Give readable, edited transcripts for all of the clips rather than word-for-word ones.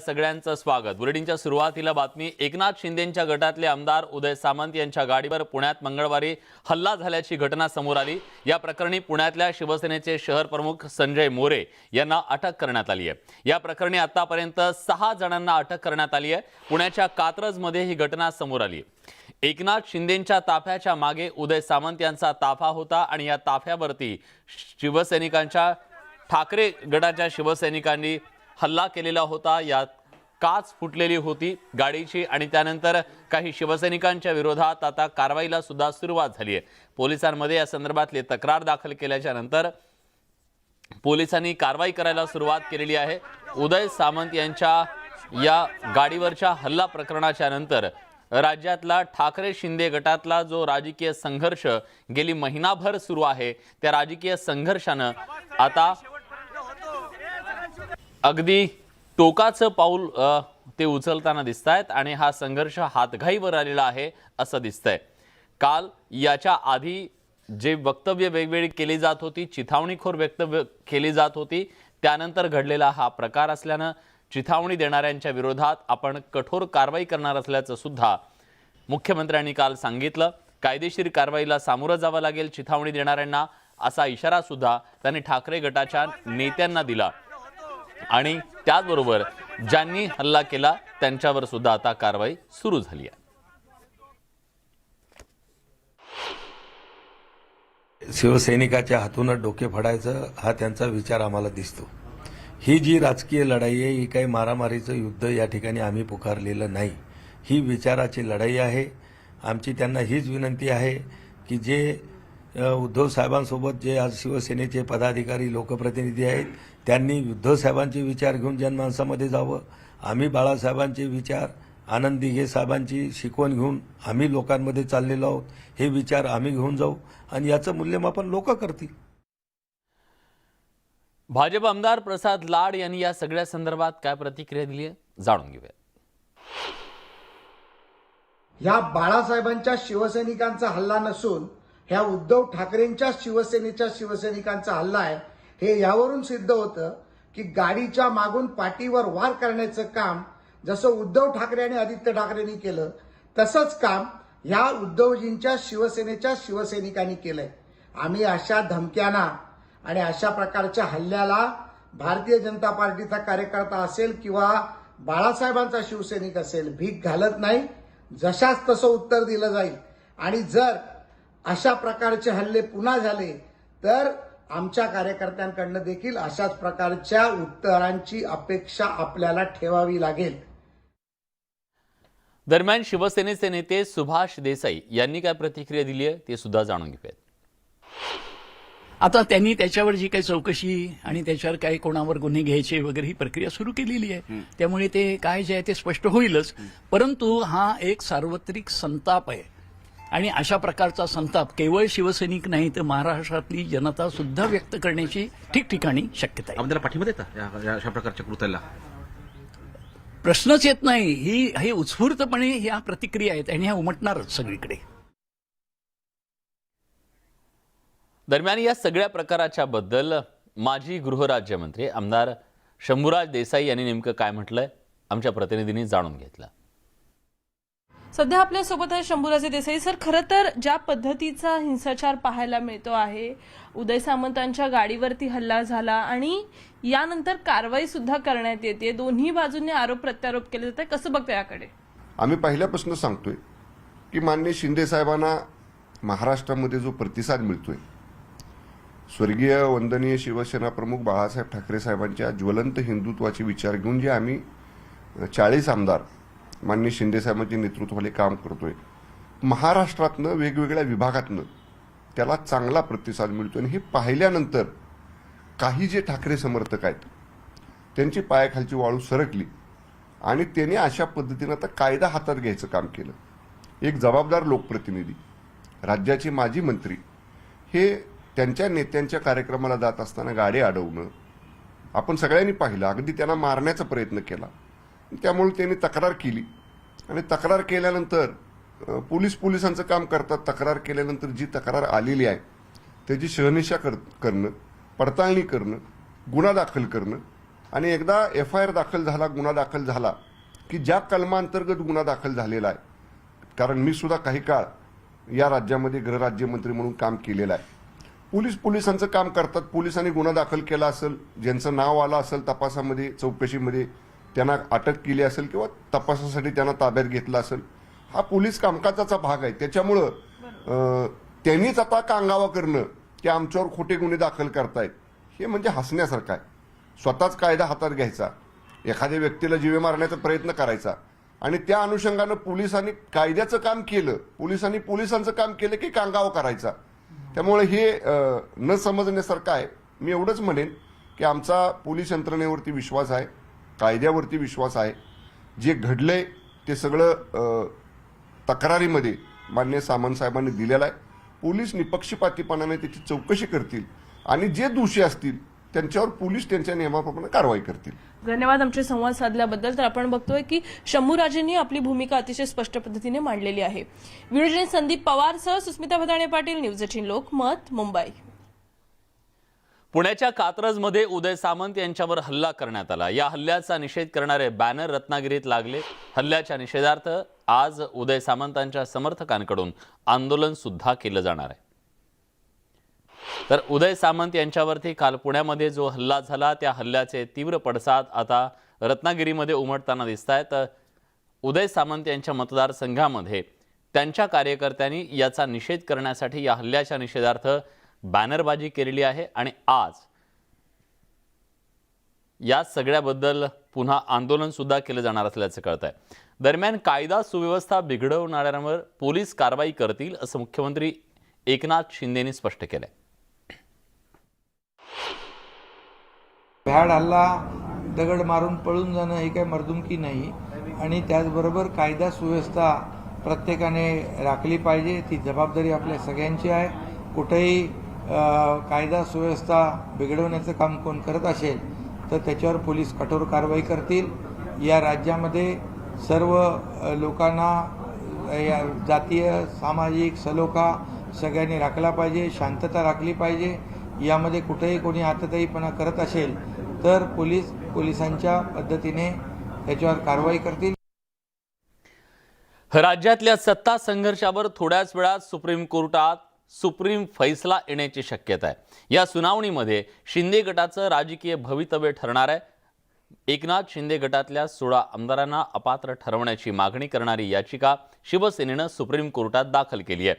सगळ्यांचं स्वागत। बुलेटिनच्या सुरुवातीला बातमी। एकनाथ शिंदेंच्या गटातले आमदार उदय सामंत यांच्या गाडीवर पुण्यात मंगळवारी हल्ला झाल्याची घटना समोर आली। या प्रकरणी पुण्यातल्या शिवसेनेचे शहर प्रमुख संजय मोरे यांना अटक करण्यात आली आहे। या प्रकरणी आतापर्यंत 6 जणांना अटक करण्यात आली आहे। पुण्याच्या कात्रजमध्ये ही घटना समोर आली। एकनाथ शिंदेंच्या ताफ्याच्या मागे उदय सामंत यांचा ताफा होता आणि या ताफ्यावरती शिवसैनिकांच्या ठाकरे गटाच्या शिवसैनिकांनी हल्ला केलेला होता। यात काच फुटलेली होती गाडीची आणि त्यानंतर काही शिवसैनिकांच्या विरोधात आता कारवाईला सुद्धा सुरुवात झाली आहे। पोलिसांमध्ये या संदर्भातली तक्रार दाखल केल्याच्या नंतर पोलिसांनी कारवाई करायला सुरुवात केलेली आहे। उदय सामंत यांच्या या गाडीवरच्या हल्ला प्रकरणाच्या नंतर राज्यातला ठाकरे शिंदे गटातला जो राजकीय संघर्ष गेली महिनाभर सुरू आहे त्या राजकीय संघर्षाने आता अगदी टोकाचं पाऊल ते उचलताना दिसतायत आणि हा संघर्ष हातघाईवर आलेला आहे असं दिसतंय। काल याच्या आधी जे वक्तव्य वेगवेगळी केली जात होती, चिथावणीखोर वक्तव्य केली जात होती, त्यानंतर घडलेला हा प्रकार असल्याने चिथावणी देणाऱ्यांच्या विरोधात आपण कठोर कारवाई करणार असल्याचं सुद्धा मुख्यमंत्र्यांनी काल सांगितलं। कायदेशीर कारवाईला सामोरं जावं लागेल चिथावणी देणाऱ्यांना असा इशारा सुद्धा त्यांनी ठाकरे गटाच्या नेत्यांना दिला आणि त्याचबरोबर ज्यांनी हल्ला केला त्यांच्यावर सुद्धा आता कारवाई सुरू झाली आहे। शिवसैनिकाच्या हातून डोके फोडायचं हा त्यांचा विचार आम्हाला दिसतो। ही जी राजकीय लढाई आहे ही काही मारामारीचं युद्ध या ठिकाणी आम्ही पुकारलेलं नाही। ही विचाराची लढाई आहे। आमची त्यांना हीच विनंती आहे की जे उद्धव साहेबांसोबत जे आज शिवसेनेचे पदाधिकारी लोकप्रतिनिधी आहेत त्यांनी उद्धव साहेबांचे विचार घेऊन जनमानसामध्ये जावं। आम्ही बाळासाहेबांचे विचार, आनंद दिघे साहेबांची शिकवण घेऊन आम्ही लोकांमध्ये चाललेलो आहोत। हे विचार आम्ही घेऊन जाऊ आणि याचं मूल्यमापन लोक करतील। भाजप आमदार प्रसाद लाड यांनी या सगळ्या संदर्भात काय प्रतिक्रिया दिली आहे जाणून घेऊया। या बाळासाहेबांच्या शिवसैनिकांचा हल्ला नसून ह्या उद्धव ठाकरेंच्या शिवसेनेच्या शिवसैनिकांचा हल्ला आहे। हे यावरून सिद्ध होतं की गाडीच्या मागून पाठीवर वार करण्याचं काम जसं उद्धव ठाकरे आणि आदित्य ठाकरेंनी केलं तसंच काम या उद्धवजींच्या शिवसेनेच्या शिवसैनिकांनी केलंय। आम्ही अशा धमक्यांना आणि अशा प्रकारच्या हल्ल्याला भारतीय जनता पार्टीचा कार्यकर्ता असेल किंवा बाळासाहेबांचा शिवसैनिक असेल भीक घालत नाही। जशाच तसं उत्तर दिलं जाईल आणि जर अशा प्रकारचे हल्ले पुन्हा झाले तर आमच्या कार्यकर्त्यांकडनं देखील अशाच प्रकारच्या उत्तरांची अपेक्षा आपल्याला ठेवावी लागेल। दरम्यान शिवसेनेचे नेते सुभाष देसाई यांनी काय प्रतिक्रिया दिली आहे ते सुद्धा जाणून घेऊयात। आता त्यांनी त्याच्यावर जी काही चौकशी आणि त्याच्यावर काही कोणावर गुन्हे घ्यायचे वगैरे ही प्रक्रिया सुरू केलेली आहे। त्यामुळे ते काय जे आहे ते स्पष्ट होईलच। परंतु हा एक सार्वत्रिक संताप आहे आणि अशा प्रकारचा संताप केवळ शिवसैनिक नाही तर महाराष्ट्रातली जनता सुद्धा व्यक्त करण्याची ठिकठिकाणी शक्यता आहे। आपल्याला पाठिंबा देता अशा प्रकारच्या कृत्याला प्रश्नच येत नाही। ही उत्स्फूर्तपणे ह्या प्रतिक्रिया आहेत आणि ह्या उमटणारच सगळीकडे। दरम्यान या सगळ्या प्रकाराच्या बद्दल माजी गृहराज्यमंत्री आमदार शंभूराज देसाई यांनी नेमकं काय म्हटलंय आमच्या प्रतिनिधींनी जाणून घेतलं। सध्या आपल्या सोबत आहे शंभूराजे देसाई सर। खरं तर ज्या पद्धतीचा हिंसाचार पाहायला मिळतो आहे, उदय सामंतांच्या गाडीवरती हल्ला झाला आणि यानंतर कारवाई सुद्धा करण्यात येते, दोन्ही बाजूंनी आरोप प्रत्यारोप केले जाते, कसं बघता याकडे? आम्ही पहिल्यापासून सांगतोय की माननीय शिंदे साहेबांना महाराष्ट्रामध्ये जो प्रतिसाद मिळतोय, स्वर्गीय वंदनीय शिवसेना प्रमुख बाळासाहेब ठाकरे साहेबांच्या ज्वलंत हिंदुत्वाचे विचार घेऊन जे आम्ही 40 आमदार माननीय शिंदे साहेबांच्या नेतृत्वाखाली काम करतोय, महाराष्ट्रातनं वेगवेगळ्या विभागातनं त्याला चांगला प्रतिसाद मिळतोय। आणि हे पाहिल्यानंतर काही जे ठाकरे समर्थक आहेत त्यांची पायाखालची वाळू सरकली आणि त्याने अशा पद्धतीनं आता कायदा हातात घ्यायचं काम केलं। एक जबाबदार लोकप्रतिनिधी, राज्याचे माजी मंत्री हे त्यांच्या नेत्यांच्या कार्यक्रमाला जात असताना गाडी अडवणं आपण सगळ्यांनी पाहिलं। अगदी त्यांना मारण्याचा प्रयत्न केला, त्यामुळे त्यांनी तक्रार केली आणि तक्रार केल्यानंतर पोलिसांचं काम करतात। तक्रार केल्यानंतर जी तक्रार आलेली आहे त्याची शहानिशा करणं, पडताळणी करणं, गुन्हा दाखल करणं आणि एकदा FIR दाखल झाला, गुन्हा दाखल झाला की ज्या कलमांतर्गत गुन्हा दाखल झालेला आहे, कारण मी सुद्धा काही काळ या राज्यामध्ये गृहराज्यमंत्री म्हणून काम केलेलं आहे. पोलिसांचं काम करतात. पोलिसांनी गुन्हा दाखल केला असेल, ज्यांचं नाव आलं असेल तपासामध्ये, चौकशीमध्ये, त्यांना अटक केली असेल किंवा तपासासाठी त्यांना ताब्यात घेतलं असेल, हा पोलीस कामकाजाचा भाग आहे. त्याच्यामुळं त्यांनीच आता कांगावा करणं की आमच्यावर खोटे गुन्हे दाखल करतायत, हे म्हणजे हसण्यासारखं आहे. स्वतःच कायदा हातात घ्यायचा, एखाद्या व्यक्तीला जीवे मारण्याचा प्रयत्न करायचा आणि त्या अनुषंगानं पोलिसांनी कायद्याचं काम केलं, पोलिसांचं काम केलं की कांगावा करायचा. त्यामुळे हे न समजण्यासारखं आहे. मी एवढंच म्हणेन की आमचा पोलीस यंत्रणेवरती विश्वास आहे, कायद्यावरती विश्वास आहे. जे घडलंय ते सगळं तक्रारीमध्ये माननीय सामंत साहेबांनी दिलेलं आहे. पोलीस निपक्षपातीपणाने त्याची चौकशी करतील आणि जे दोषी असतील त्यांच्यावर पोलीस त्यांच्या नियमाप्रमाणे कारवाई करतील. धन्यवाद आमचे संवाद साधल्याबद्दल. तर आपण बघतोय की शंभूराजेंनी आपली भूमिका अतिशय स्पष्ट पद्धतीने मांडलेली आहे. व्हिडिओ संदीप पवारसह सुस्मिता भदाणे पाटील, न्यूज 18 लोकमत, मुंबई. पुण्याच्या कात्रजमध्ये उदय सामंत यांच्यावर हल्ला करण्यात आला. या हल्ल्याचा निषेध करणारे बॅनर रत्नागिरीत लागले. हल्ल्याच्या निषेधार्थ आज उदय सामंतांच्या समर्थकांकडून आंदोलन सुद्धा केलं जाणार आहे. तर उदय सामंत यांच्यावरती काल पुण्यामध्ये जो हल्ला झाला, त्या हल्ल्याचे तीव्र पडसाद आता रत्नागिरीमध्ये उमटताना दिसत आहेत. उदय सामंत यांच्या मतदारसंघामध्ये त्यांच्या कार्यकर्त्यांनी याचा निषेध करण्यासाठी या हल्ल्याच्या निषेधार्थ बॅनरबाजी केलेली आहे आणि आज या सगळ्याबद्दल पुन्हा आंदोलन सुद्धा केलं जाणार असल्याचं कळत आहे. दरम्यान कायदा सुव्यवस्था बिघडवणाऱ्यांवर पोलीस कारवाई करतील असं मुख्यमंत्री एकनाथ शिंदेंनी स्पष्ट केलंय. भ्याड हल्ला, दगड मारून पळून जाणं हे काही मर्दुमकी नाही आणि त्याचबरोबर कायदा सुव्यवस्था प्रत्येकाने राखली पाहिजे. ती जबाबदारी आपल्या सगळ्यांची आहे. कुठेही कायदा सुव्यवस्था बिघडवण्याचं काम कोण करत असेल तर त्याच्यावर पोलीस कठोर कारवाई करतील. या राज्यामध्ये सर्व लोकांना या जातीय सामाजिक सलोखा सगळ्यांनी राखला पाहिजे, शांतता राखली पाहिजे. यामध्ये कुठेही कोणी आतताईपणा करत असेल तर पोलिसांच्या पद्धतीने त्याच्यावर कारवाई करतील. राज्यातल्या सत्ता संघर्षावर थोड्याच वेळात सुप्रीम कोर्टात सुप्रीम फैसला येण्याची शक्यता आहे. या सुनावणीमध्ये शिंदे गटाचं राजकीय भवितव्य ठरणार आहे. एकनाथ शिंदे गटातल्या 16 आमदारांना अपात्र ठरवण्याची मागणी करणारी याचिका शिवसेनेनं सुप्रीम कोर्टात दाखल केली आहे.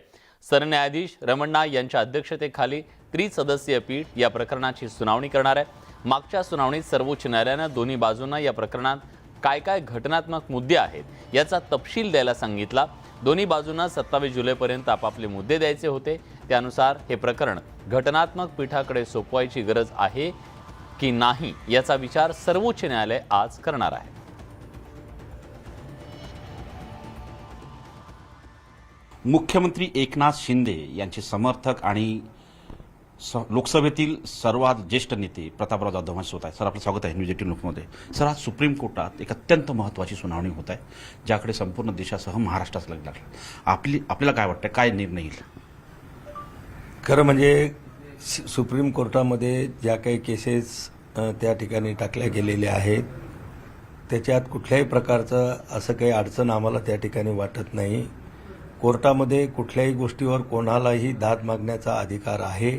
सरन्यायाधीश रमण्णा यांच्या अध्यक्षतेखाली त्रिसदस्यीय पीठ या प्रकरणाची सुनावणी करणार आहे. मागच्या सुनावणीत सर्वोच्च न्यायालयानं दोन्ही बाजूंना या प्रकरणात काय काय घटनात्मक मुद्दे आहेत याचा तपशील द्यायला सांगितला. दोन्ही बाजूंना 27 जुलैपर्यंत आपापले मुद्दे द्यायचे होते. त्यानुसार हे प्रकरण घटनात्मक पीठाकडे सोपवायची गरज आहे की नाही याचा विचार सर्वोच्च न्यायालय आज करणार आहे. मुख्यमंत्री एकनाथ शिंदे यांचे समर्थक आणि लोकसभेतील सर्वात ज्येष्ठ नेते प्रतापराव जाधव माझ्यासोबत आहेत. सर, आपलं स्वागत आहे न्यूज 18 लोकमध्ये. सर, आज सुप्रीम कोर्टात एक अत्यंत महत्त्वाची सुनावणी होत आहे, ज्याकडे संपूर्ण देशासह महाराष्ट्राचं लक्ष लागलं. आपल्याला काय वाटतं, काय निर्णय येईल? खरं म्हणजे सुप्रीम कोर्टामध्ये ज्या काही केसेस त्या ठिकाणी टाकल्या गेलेल्या आहेत त्याच्यात कुठल्याही प्रकारचं असं काही अडचण आम्हाला त्या ठिकाणी वाटत नाही. कोर्टामध्ये कुठल्याही गोष्टीवर कोणालाही दाद मागण्याचा अधिकार आहे,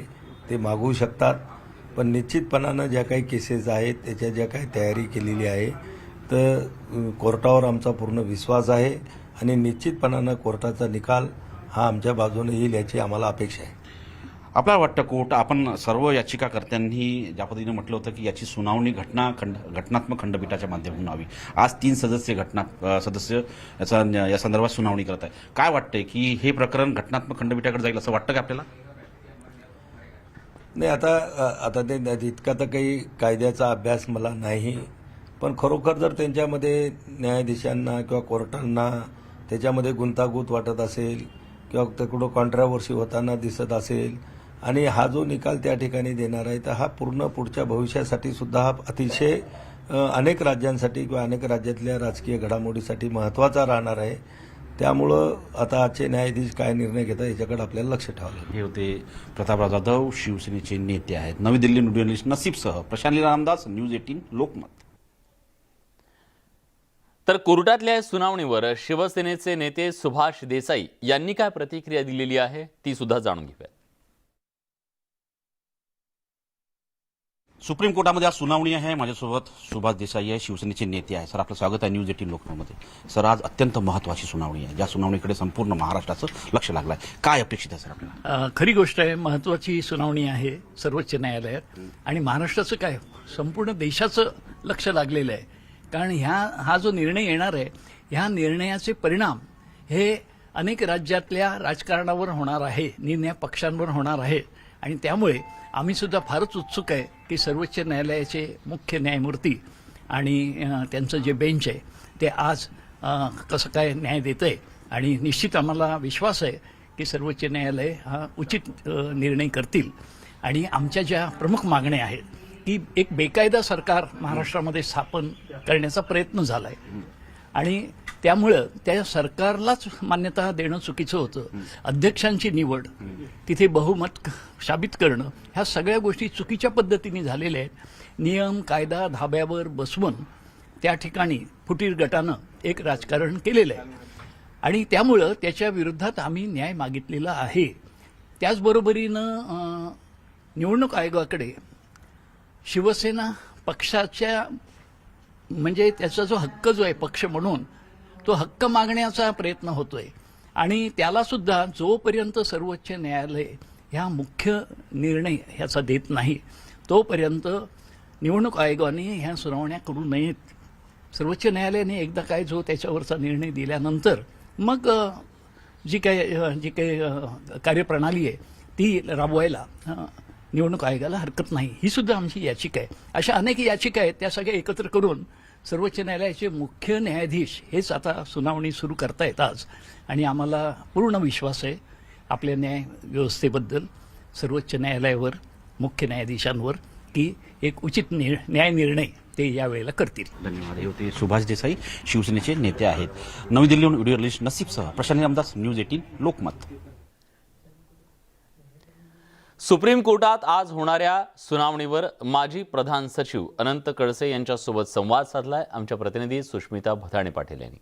ते मागू शकतात. पण निश्चितपणानं ज्या काही केसेस आहेत त्याच्या ज्या काही तयारी केलेली आहे तर कोर्टावर आमचा पूर्ण विश्वास आहे आणि निश्चितपणानं कोर्टाचा निकाल हा आमच्या बाजूने येईल याची आम्हाला अपेक्षा आहे. आपल्याला वाटतं कोर्ट, आपण सर्व याचिकाकर्त्यांनी ज्या पद्धतीने म्हटलं होतं की याची सुनावणी घटनात्मक खंडपीठाच्या माध्यमातून व्हावी. आज 3 सदस्य या संदर्भात सुनावणी करत आहे. काय वाटतंय की हे प्रकरण घटनात्मक खंडपीठाकडे जाईल असं वाटतं का आपल्याला? नाही, आता ते इतका तर काही कायद्याचा अभ्यास मला नाही, पण खरोखर जर त्यांच्यामध्ये न्यायाधीशांना किंवा कोर्टांना त्याच्यामध्ये गुंतागुंत वाटत असेल किंवा तिकडं कॉन्ट्रावर्सी होताना दिसत असेल आणि हा जो निकाल त्या ठिकाणी देणार आहे तर हा पूर्ण पुढच्या भविष्यासाठी सुद्धा हा अतिशय अनेक राज्यांसाठी किंवा अनेक राज्यातल्या राजकीय घडामोडीसाठी महत्त्वाचा राहणार आहे. त्यामुळं आता आजचे न्यायाधीश काय निर्णय घेतात याच्याकडे आपल्याला लक्ष ठेवावं लागेल. हे होते प्रतापराव जाधव, शिवसेनेचे नेते आहेत. नवी दिल्ली जर्नलिस्ट नसीबसह प्रशांत रामदास, न्यूज 18 लोकमत. तर कोर्टातल्या सुनावणीवर शिवसेनेचे नेते सुभाष देसाई यांनी काय प्रतिक्रिया दिलेली आहे ती सुद्धा जाणून घेऊया. सुप्रीम कोर्टामध्ये आज सुनावणी आहे. माझ्यासोबत सुभाष देसाई आहे, शिवसेनेचे नेते आहे. सर, आपलं स्वागत आहे न्यूज 18 लोकमतमध्ये. सर, आज अत्यंत महत्त्वाची सुनावणी आहे, ज्या सुनावणीकडे संपूर्ण महाराष्ट्राचं लक्ष लागलं आहे. काय अपेक्षित आहे सर आपल्याला? खरी गोष्ट आहे, महत्वाची सुनावणी आहे सर्वोच्च न्यायालयात आणि महाराष्ट्राचं काय संपूर्ण देशाचं लक्ष लागलेलं आहे. कारण हा जो निर्णय येणार आहे, ह्या निर्णयाचे परिणाम हे अनेक राज्यातल्या राजकारणावर होणार आहे, निर्णय पक्षांवर होणार आहे. आणि त्यामुळे आम्ही सुद्धा फारच उत्सुक आहे की सर्वोच्च न्यायालयाचे मुख्य न्यायमूर्ती आणि त्यांचं जे बेंच आहे ते आज कसं काय न्याय देतं आहे. आणि निश्चित आम्हाला विश्वास आहे की सर्वोच्च न्यायालय हा उचित निर्णय करतील. आणि आमच्या ज्या प्रमुख मागण्या आहेत की एक बेकायदा सरकार महाराष्ट्रामध्ये स्थापन करण्याचा प्रयत्न झाला आहे आणि त्यामुळं त्या सरकारलाच मान्यता देणं चुकीचं होतं. अध्यक्षांची निवड, तिथे बहुमत साबित करणं, ह्या सगळ्या गोष्टी चुकीच्या पद्धतीने झालेल्या आहेत. नियम कायदा धाब्यावर बसवून त्या ठिकाणी फुटीर गटानं एक राजकारण केलेलं आहे आणि त्यामुळं त्याच्या विरोधात आम्ही न्याय मागितलेला आहे. त्याचबरोबरीनं निवडणूक आयोगाकडे शिवसेना पक्षाच्या म्हणजे त्याचा जो हक्क जो आहे पक्ष म्हणून तो हक्क मागण्याचा प्रयत्न होतोय आणि त्याला सुद्धा जोपर्यंत सर्वोच्च न्यायालय ह्या मुख्य निर्णय ह्याचा देत नाही तोपर्यंत निवडणूक आयोगाने ह्या सुनावण्या करू नयेत. सर्वोच्च न्यायालयाने एकदा काय जो त्याच्यावरचा निर्णय दिल्यानंतर मग जी काही कार्यप्रणाली आहे ती राबवायला निवडणूक आयोगाला हरकत नाही. ही सुद्धा आमची याचिका आहे. अशा अनेक याचिका आहेत, त्या सगळ्या एकत्र करून सर्वोच्च न्यायालयाचे मुख्य न्यायाधीश हेच आता सुनावणी सुरू करतायत आज. आणि आम्हाला पूर्ण विश्वास आहे आपल्या न्याय व्यवस्थेबद्दल, सर्वोच्च न्यायालयावर, मुख्य न्यायाधीशांवर की एक उचित न्याय निर्णय ते यावेळेला करतील. धन्यवाद. हे होते सुभाष देसाई, शिवसेनेचे नेते आहेत. नवी दिल्लीहून व्हिडिओ जर्नलिस्ट नसीबसह प्रशांत रामदास, न्यूज 18 लोकमत. सुप्रीम कोर्टात आज होणाऱ्या सुनावणीवर माजी प्रधान सचिव अनंत कळसे यांच्यासोबत संवाद साधलाय आमच्या प्रतिनिधी सुष्मिता भदाणे पाटील यांनी.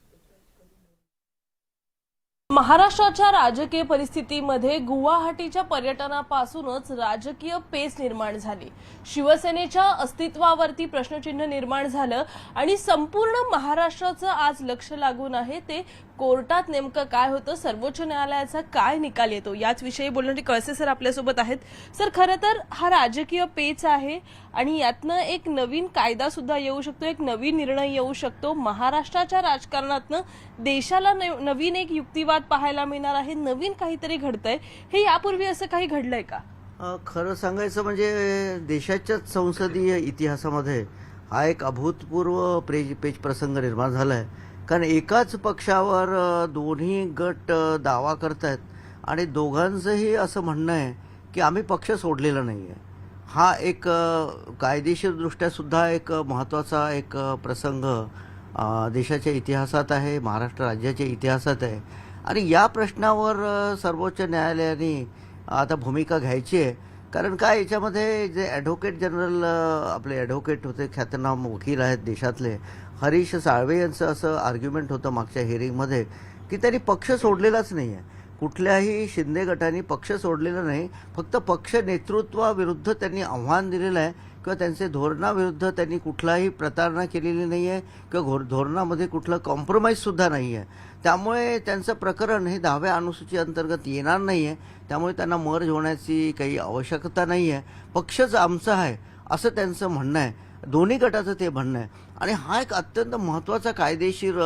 महाराष्ट्राच्या राजकीय परिस्थितीमध्ये गुवाहाटीच्या पर्यटनापासूनच राजकीय पेच निर्माण झाली. शिवसेनेच्या अस्तित्वावरती प्रश्नचिन्ह निर्माण झालं आणि संपूर्ण महाराष्ट्राचं आज लक्ष लागून आहे ते कोर्टात नेमकं काय होतं, सर्वोच्च न्यायालयाचा काय निकाल येतो याच विषयी बोलणारे कळसे सर आपल्यासोबत आहेत. सर, खरं तर हा राजकीय पेच आहे आणि यातनं एक नवीन कायदा सुद्धा येऊ शकतो, एक नवीन निर्णय येऊ शकतो. महाराष्ट्राच्या राजकारणातनं देशाला नवीन एक युक्तिवाद पाहायला मिळणार आहे, नवीन काहीतरी घडतंय. हे यापूर्वी असं काही घडलंय का? खरं सांगायचं म्हणजे देशाच्याच संसदीय इतिहासामध्ये हा एक अभूतपूर्व पेच प्रसंग निर्माण झाला आहे. कारण एकाच पक्षावर दोन्ही गट दावा करतायत आणि दोघांचंही असं म्हणणं आहे की आम्ही पक्ष सोडलेला नाही आहे. हा एक कायदेशीरदृष्ट्या सुद्धा एक महत्त्वाचा एक प्रसंग देशाच्या इतिहासात आहे, महाराष्ट्र राज्याच्या इतिहासात आहे. आणि या प्रश्नावर सर्वोच्च न्यायालयाने आता भूमिका घ्यायची आहे. कारण काय याच्यामध्ये जे ॲडव्होकेट जनरल आपले ॲडव्होकेट होते, ख्यातनाम वकील आहेत देशातले, हरीश साळवे यांचं असं आर्ग्युमेंट होतं मागच्या हिअरिंगमध्ये की त्यांनी पक्ष सोडलेलाच नाही आहे. कुठल्याही शिंदे गटाने पक्ष सोडलेला नाही, फक्त पक्ष नेतृत्वाविरुद्ध त्यांनी आव्हान दिलेलं आहे किंवा त्यांचे धोरणाविरुद्ध त्यांनी कुठलाही प्रतारणा केलेली नाही आहे किंवा धोरणामध्ये कुठलं कॉम्प्रोमाइजसुद्धा नाही आहे. त्यामुळे त्यांचं प्रकरण हे 10व्या अनुसूची अंतर्गत येणार नाही आहे. त्यामुळे त्यांना मर्ज होण्याची काही आवश्यकता नाही आहे. पक्षच आमचा आहे असं त्यांचं म्हणणं आहे. दोन्ही गटाचं ते म्हणणं आहे. आणि हा एक अत्यंत महत्त्वाचा कायदेशीर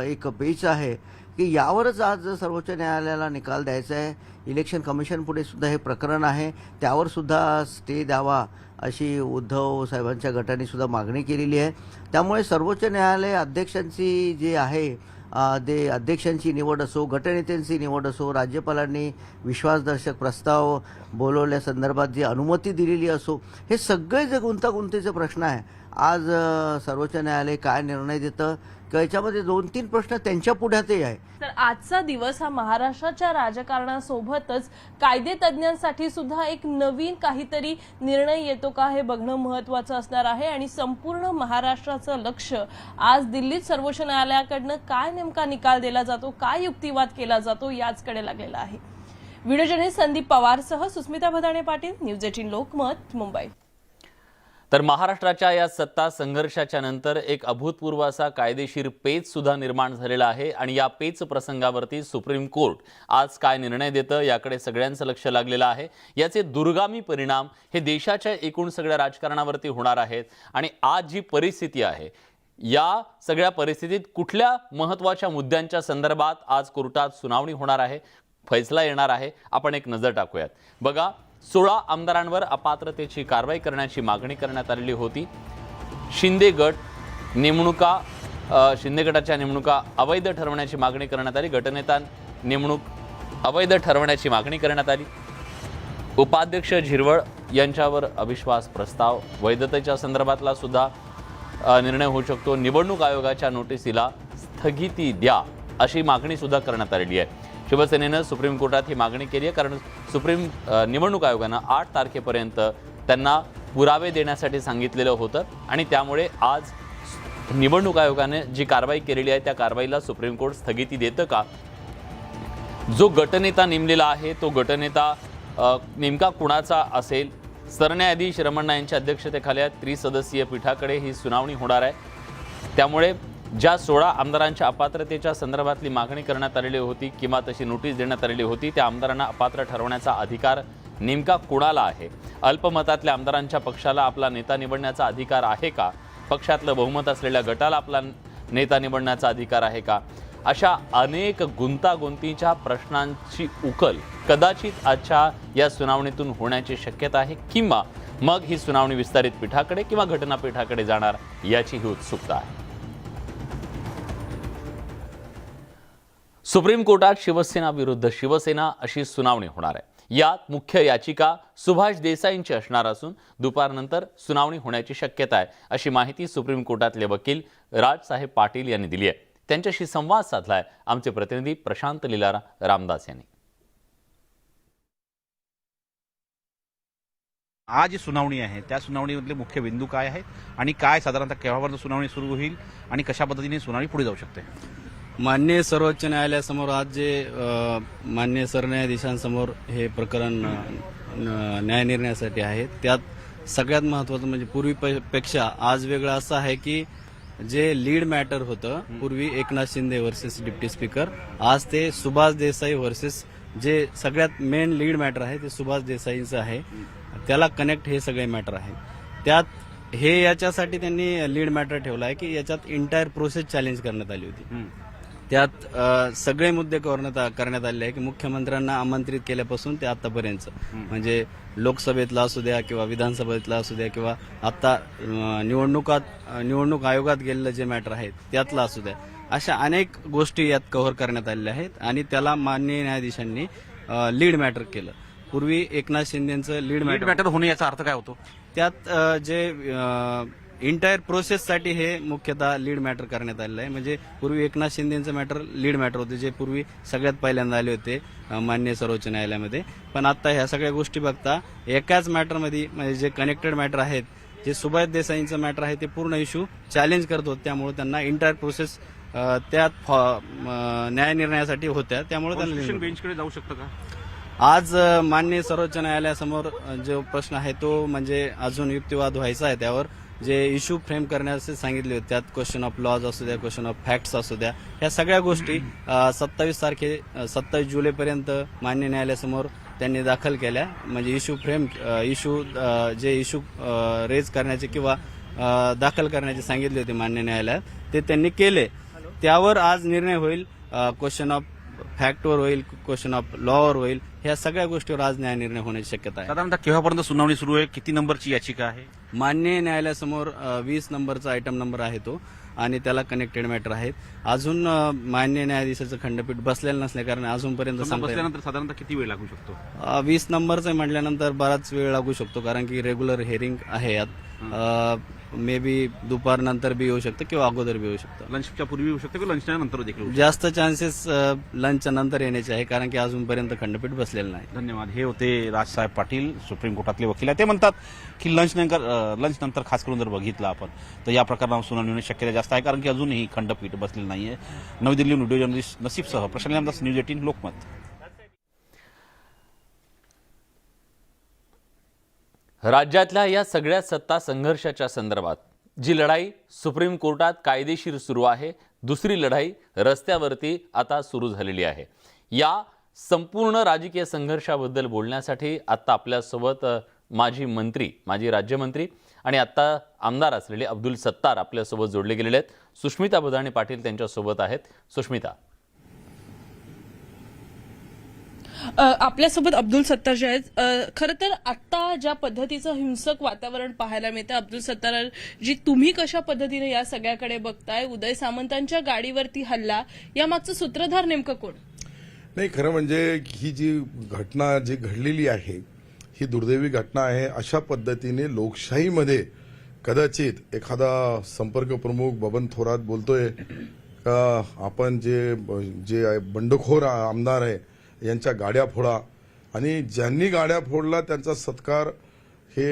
एक पेच आहे की यावरच आज सर्वोच्च न्यायालयाला निकाल द्यायचा आहे. इलेक्शन कमिशन पुढे सुद्धा हे प्रकरण आहे, त्यावर सुद्धा स्टे द्यावा अशी उद्धव साहेबांच्या गटाने सुद्धा मागणी केलेली आहे. त्यामुळे सर्वोच्च न्यायालय अध्यक्षांची जी आहे अध्यक्षांची निवड असो, गटनेत्यांची निवड असो, राज्यपालांनी विश्वासदर्शक प्रस्ताव बोलवल्यासंदर्भात जी अनुमती दिलेली असो, हे सगळे जे गुंतागुंतीचे प्रश्न आहे, आज सर्वोच्च न्यायालय काय निर्णय देतं किंवा याच्यामध्ये 2-3 प्रश्न त्यांच्या पुढ्यातही आहे. तर आजचा दिवस हा महाराष्ट्राच्या राजकारणासोबतच कायदेतज्ञांसाठी सुद्धा एक नवीन काहीतरी निर्णय येतो का हे बघणं महत्त्वाचं असणार आहे. आणि संपूर्ण महाराष्ट्राचं लक्ष आज दिल्लीत सर्वोच्च न्यायालयाकडनं काय नेमका निकाल दिला जातो, काय युक्तिवाद केला जातो याचकडे लागलेला आहे. व्हिडिओ जर्नलिस्ट संदीप पवारसह सुस्मिता भदाणे पाटील, न्यूज 18 लोकमत, मुंबई. तर महाराष्ट्राच्या या सत्ता संघर्षाच्या नंतर एक अभूतपूर्व असा कायदेशीर पेच सुद्धा निर्माण झालेला आहे आणि या पेच प्रसंगावरती सुप्रीम कोर्ट आज काय निर्णय देतं याकडे सगळ्यांचं लक्ष लागलेलं आहे. याचे दुर्गामी परिणाम हे देशाच्या एकूण सगळ्या राजकारणावरती होणार आहेत आणि आज जी परिस्थिती आहे या सगळ्या परिस्थितीत कुठल्या महत्त्वाच्या मुद्द्यांच्या संदर्भात आज कोर्टात सुनावणी होणार आहे, फैसला येणार आहे, आपण एक नजर टाकूयात. बघा, 16 आमदारांवर अपात्रतेची कारवाई करण्याची मागणी करण्यात आलेली होती. शिंदे गटाच्या नेमणुका अवैध ठरवण्याची मागणी करण्यात आली. गटनेता नेमणूक अवैध ठरवण्याची मागणी करण्यात आली. उपाध्यक्ष झिरवळ यांच्यावर अविश्वास प्रस्ताव वैधतेच्या संदर्भातला सुद्धा निर्णय होऊ शकतो. निवडणूक आयोगाच्या नोटीसीला स्थगिती द्या अशी मागणी सुद्धा करण्यात आलेली आहे. शिवसेनेनं सुप्रीम कोर्टात ही मागणी केली आहे कारण निवडणूक आयोगानं 8 तारखेपर्यंत त्यांना पुरावे देण्यासाठी सांगितलेलं होतं आणि त्यामुळे आज निवडणूक आयोगाने जी कारवाई केलेली आहे त्या कारवाईला सुप्रीम कोर्ट स्थगिती देतं का? जो गटनेता नेमलेला आहे तो गटनेता नेमका कुणाचा असेल? सरन्यायाधीश रमण्णा यांच्या अध्यक्षतेखाली त्रिसदस्यीय पीठाकडे ही सुनावणी होणार आहे. त्यामुळे ज्या 16 आमदारांच्या अपात्रतेच्या संदर्भातली मागणी करण्यात आलेली होती किंवा तशी नोटीस देण्यात आलेली होती त्या आमदारांना अपात्र ठरवण्याचा अधिकार नेमका कुणाला आहे? अल्पमतातल्या आमदारांच्या पक्षाला आपला नेता निवडण्याचा अधिकार आहे का? पक्षातलं बहुमत असलेल्या गटाला आपला नेता निवडण्याचा अधिकार आहे का? अशा अनेक गुंतागुंतीच्या प्रश्नांची उकल कदाचित आजच्या या सुनावणीतून होण्याची शक्यता आहे किंवा मग ही सुनावणी विस्तारित पीठाकडे किंवा घटनापीठाकडे जाणार याची ही उत्सुकता आहे. सुप्रीम कोर्टात शिवसेना विरुद्ध शिवसेना अशी सुनावणी होणार आहे. यात मुख्य याचिका सुभाष देसाईंची असणार असून दुपारनंतर सुनावणी होण्याची शक्यता आहे अशी माहिती सुप्रीम कोर्टातले वकील राजसाहेब पाटील यांनी दिली आहे. त्यांच्याशी संवाद साधलाय आमचे प्रतिनिधी प्रशांत लीला रामदास यांनी. आज जी सुनावणी आहे त्या सुनावणीमधले मुख्य बिंदू काय आहेत आणि काय साधारणतः केव्हापर्यंत सुनावणी सुरू होईल आणि कशा पद्धतीने सुनावणी पुढे जाऊ शकते? माननीय सर्वोच्च न्यायालयासमोर आज जे माननीय सरन्यायाधीशांसमोर हे प्रकरण न्यायनिर्णयासाठी आहे त्यात सगळ्यात महत्त्वाचं म्हणजे पूर्वीपेक्षा आज वेगळं असं आहे की जे लीड मॅटर होतं पूर्वी Eknath Shinde versus deputy speaker, आज ते सुभाष देसाई वर्सेस जे सगळ्यात मेन लीड मॅटर आहे ते सुभाष देसाईंचं आहे. त्याला कनेक्ट हे सगळे मॅटर आहेत. त्यात हे याच्यासाठी त्यांनी लीड मॅटर ठेवला आहे की याच्यात इंटायर प्रोसेस चॅलेंज करण्यात आली होती. त्यात सगळे मुद्दे करण्यात आले आहे की मुख्यमंत्र्यांना आमंत्रित केल्यापासून ते आतापर्यंत म्हणजे लोकसभेतला असू द्या किंवा विधानसभेतला असू द्या किंवा आता निवडणूक आयोगात गेलेलं जे मॅटर आहेत त्यातला असू द्या, अशा अनेक गोष्टी यात कव्हर करण्यात आलेल्या आहेत आणि त्याला माननीय न्यायाधीशांनी लीड मॅटर केलं. पूर्वी एकनाथ शिंदेचं लीड मॅटर होणे याचा अर्थ काय होतो? त्यात जे इंटायर प्रोसेससाठी हे मुख्यतः लीड मॅटर करण्यात आलेलं आहे. म्हणजे पूर्वी एकनाथ शिंदेचं मॅटर लीड मॅटर होते जे पूर्वी सगळ्यात पहिल्यांदा आले होते माननीय सर्वोच्च न्यायालयामध्ये. पण आता ह्या सगळ्या गोष्टी बघता एकाच मॅटरमध्ये म्हणजे जे कनेक्टेड मॅटर आहेत, जे सुभाष देसाईंचं मॅटर आहे ते पूर्ण इश्यू चॅलेंज करत होते. त्यामुळे त्यांना इंटायर प्रोसेस त्यात न्याय निर्णयासाठी होत्या. त्यामुळे त्यांना बेंचकडे जाऊ शकतं का? आज माननीय सर्वोच्च न्यायालयासमोर जो प्रश्न आहे तो म्हणजे अजून युक्तिवाद व्हायचा आहे. त्यावर जे इश्यू फ्रेम करण्याचे सांगितले होते त्यात क्वेश्चन ऑफ लॉज असू द्या, क्वेश्चन ऑफ फॅक्ट्स असू द्या, ह्या सगळ्या गोष्टी 27 जुलैपर्यंत माननीय न्यायालयासमोर त्यांनी दाखल केल्या. म्हणजे इश्यू रेज करण्याचे किंवा दाखल करण्याचे सांगितले होते माननीय न्यायालयात ते त्यांनी केले. त्यावर आज निर्णय होईल. क्वेश्चन ऑफ फॅक्टवर होईल, क्वेश्चन ऑफ लॉवर होईल, ह्या सगळ्या गोष्टीवर आज न्यायनिर्णय होण्याची शक्यता आहे. साधारणतः केव्हापर्यंत सुनावणी सुरू आहे? किती नंबरची याचिका आहे? माननीय न्यायालयासमोर 20 नंबरचा आयटम नंबर आहे तो, आणि त्याला कनेक्टेड मॅटर आहेत. अजून माननीय न्यायाधीशाचं खंडपीठ बसलेलं नसल्या कारण अजूनपर्यंत सांगता येत नाही. बसल्यानंतर साधारणतः किती वेळ लागू शकतो? 20 नंबरचं म्हटल्यानंतर बराच वेळ लागू शकतो, कारण की रेग्युलर हेअरिंग आहे यात. मे बी दुपारनंतर बी येऊ शकतं किंवा अगोदर बी येऊ शकतं. लंचच्या पूर्वी येऊ शकतं की लंचच्या नंतर देखील येऊ शकतं? जास्त चान्सेस लंचच्या नंतर येण्याचे आहे, कारण की अजूनपर्यंत खंडपीठ बसलेलं नाही. धन्यवाद. हे होते राजसाहेब पाटील, सुप्रीम कोर्टातले वकील आहे. ते म्हणतात की लंच नंतर खास करून जर बघितलं आपण तर या प्रकरणावर सुनावणी होण्याची शक्यता जास्त आहे, कारण की अजूनही खंडपीठ बसलेलं नाहीये. नवी दिल्ली व्हिडिओ जर्नलिस्ट नसीबसह प्रशांत रामदास, न्यूज 18 लोकमत. राज्यातल्या या सगळ्या सत्ता संघर्षाच्या संदर्भात जी लढाई सुप्रीम कोर्टात कायदेशीर सुरू आहे, दुसरी लढाई रस्त्यावरती आता सुरू झालेली आहे. या संपूर्ण राजकीय संघर्षाबद्दल बोलण्यासाठी आत्ता आपल्यासोबत माजी राज्यमंत्री आणि आत्ता आमदार असलेले अब्दुल सत्तार आपल्यासोबत जोडले गेलेले आहेत. सुष्मिता बदाणे पाटील त्यांच्यासोबत आहेत. सुष्मिता, आपल्यासोबत अब्दुल सत्तार जे आहेत, खरं तर आता ज्या पद्धतीचं हिंसक वातावरण पाहायला मिळतं, अब्दुल सत्तार जी तुम्ही कशा पद्धतीने या सगळ्याकडे बघताय? उदय सामंतांच्या गाडीवरती हल्ला, या मागचं सूत्रधार नेमकं कोण? नाही, खरं म्हणजे ही जी घटना जी घडलेली आहे ही दुर्दैवी घटना आहे. अशा पद्धतीने लोकशाहीमध्ये कदाचित एखादा संपर्क प्रमुख बबन थोरात बोलतोय का आपण जे बंडखोर आमदार आहे यांच्या गाड्या फोडा, आणि ज्यांनी गाड्या फोडला त्यांचा सत्कार हे